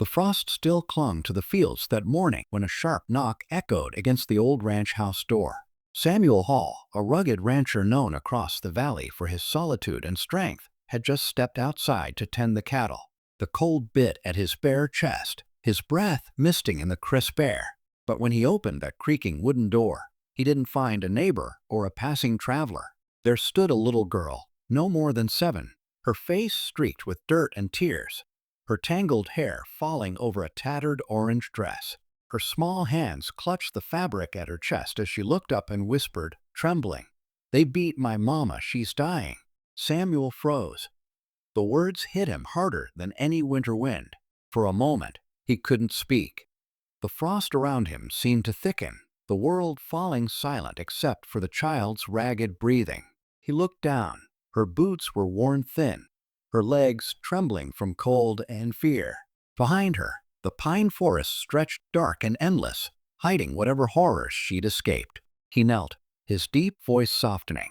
The frost still clung to the fields that morning when a sharp knock echoed against the old ranch house door. Samuel Hall, a rugged rancher known across the valley for his solitude and strength, had just stepped outside to tend the cattle. The cold bit at his bare chest, his breath misting in the crisp air. But when he opened that creaking wooden door, he didn't find a neighbor or a passing traveler. There stood a little girl, no more than 7, her face streaked with dirt and tears, her tangled hair falling over a tattered orange dress. Her small hands clutched the fabric at her chest as she looked up and whispered, trembling, "They beat my mama, she's dying." Samuel froze. The words hit him harder than any winter wind. For a moment, he couldn't speak. The frost around him seemed to thicken, the world falling silent except for the child's ragged breathing. He looked down. Her boots were worn thin, her legs trembling from cold and fear. Behind her, the pine forest stretched dark and endless, hiding whatever horrors she'd escaped. He knelt, his deep voice softening.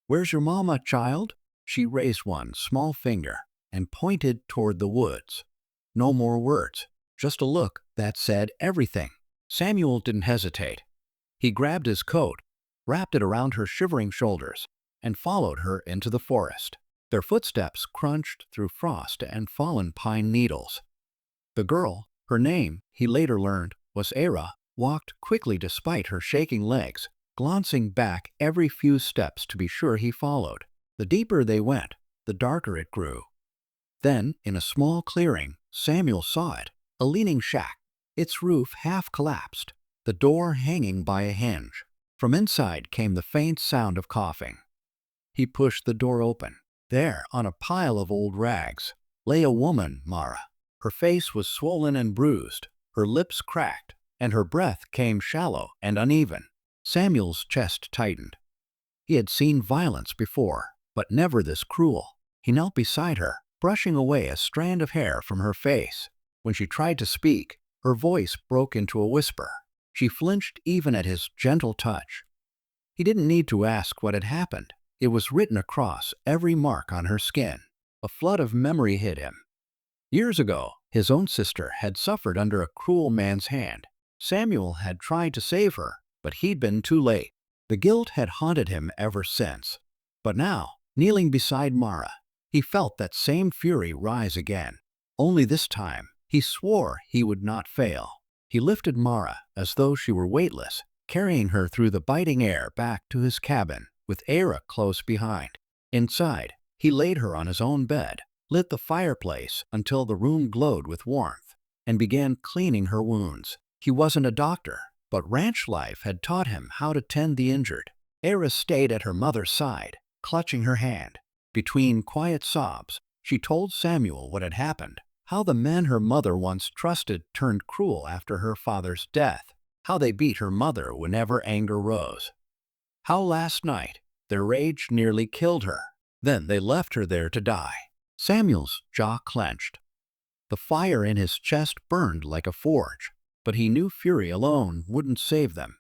"Where's your mama, child?" She raised one small finger and pointed toward the woods. No more words, just a look that said everything. Samuel didn't hesitate. He grabbed his coat, wrapped it around her shivering shoulders, and followed her into the forest. Their footsteps crunched through frost and fallen pine needles. The girl, her name, he later learned, was Era, walked quickly despite her shaking legs, glancing back every few steps to be sure he followed. The deeper they went, the darker it grew. Then, in a small clearing, Samuel saw it, a leaning shack, its roof half collapsed, the door hanging by a hinge. From inside came the faint sound of coughing. He pushed the door open. There, on a pile of old rags, lay a woman, Mara. Her face was swollen and bruised, her lips cracked, and her breath came shallow and uneven. Samuel's chest tightened. He had seen violence before, but never this cruel. He knelt beside her, brushing away a strand of hair from her face. When she tried to speak, her voice broke into a whisper. She flinched even at his gentle touch. He didn't need to ask what had happened. It was written across every mark on her skin. A flood of memory hit him. Years ago, his own sister had suffered under a cruel man's hand. Samuel had tried to save her, but he'd been too late. The guilt had haunted him ever since. But now, kneeling beside Mara, he felt that same fury rise again. Only this time, he swore he would not fail. He lifted Mara as though she were weightless, carrying her through the biting air back to his cabin, with Era close behind. Inside, he laid her on his own bed, lit the fireplace until the room glowed with warmth, and began cleaning her wounds. He wasn't a doctor, but ranch life had taught him how to tend the injured. Era stayed at her mother's side, clutching her hand. Between quiet sobs, she told Samuel what had happened, how the men her mother once trusted turned cruel after her father's death, how they beat her mother whenever anger rose, how last night their rage nearly killed her. Then they left her there to die. Samuel's jaw clenched. The fire in his chest burned like a forge, but he knew fury alone wouldn't save them.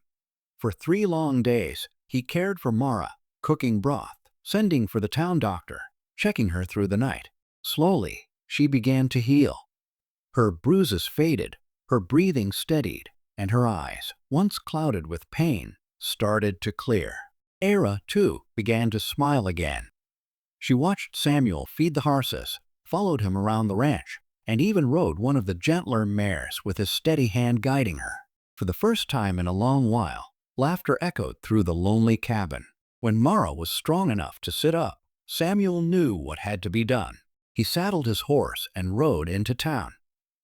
For 3 long days, he cared for Mara, cooking broth, sending for the town doctor, checking her through the night. Slowly, she began to heal. Her bruises faded, her breathing steadied, and her eyes, once clouded with pain, started to clear. Era, too, began to smile again. She watched Samuel feed the horses, followed him around the ranch, and even rode one of the gentler mares with his steady hand guiding her. For the first time in a long while, laughter echoed through the lonely cabin. When Mara was strong enough to sit up, Samuel knew what had to be done. He saddled his horse and rode into town.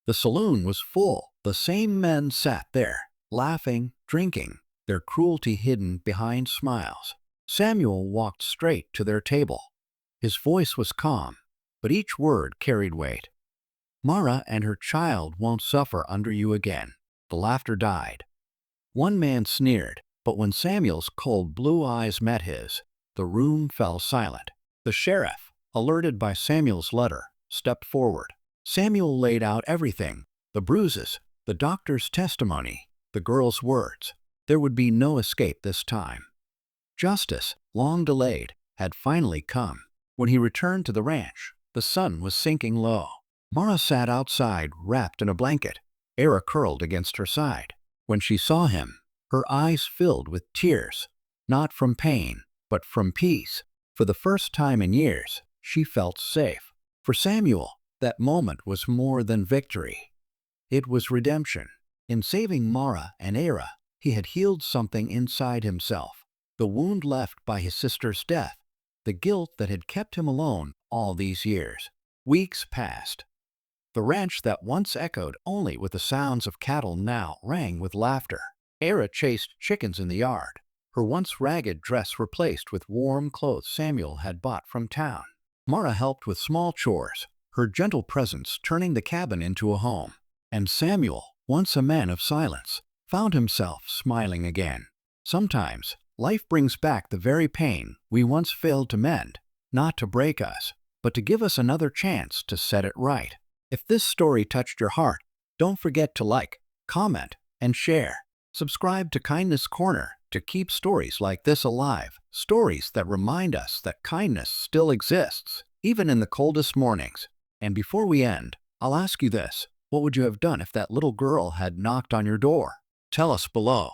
The saloon was full. The same men sat there, laughing, drinking, their cruelty hidden behind smiles. Samuel walked straight to their table. His voice was calm, but each word carried weight. "Mara and her child won't suffer under you again." The laughter died. One man sneered, but when Samuel's cold blue eyes met his, the room fell silent. The sheriff, alerted by Samuel's letter, stepped forward. Samuel laid out everything: the bruises, the doctor's testimony, the girl's words. There would be no escape this time. Justice, long delayed, had finally come. When he returned to the ranch, the sun was sinking low. Mara sat outside, wrapped in a blanket, Era curled against her side. When she saw him, her eyes filled with tears, not from pain, but from peace. For the first time in years, she felt safe. For Samuel, that moment was more than victory. It was redemption. In saving Mara and Era, he had healed something inside himself. The wound left by his sister's death, the guilt that had kept him alone all these years. Weeks passed. The ranch that once echoed only with the sounds of cattle now rang with laughter. Era chased chickens in the yard, her once ragged dress replaced with warm clothes Samuel had bought from town. Mara helped with small chores, her gentle presence turning the cabin into a home. And Samuel, once a man of silence, found himself smiling again. Sometimes, life brings back the very pain we once failed to mend, not to break us, but to give us another chance to set it right. If this story touched your heart, don't forget to like, comment, and share. Subscribe to Kindness Corner to keep stories like this alive, stories that remind us that kindness still exists, even in the coldest mornings. And before we end, I'll ask you this. What would you have done if that little girl had knocked on your door? Tell us below.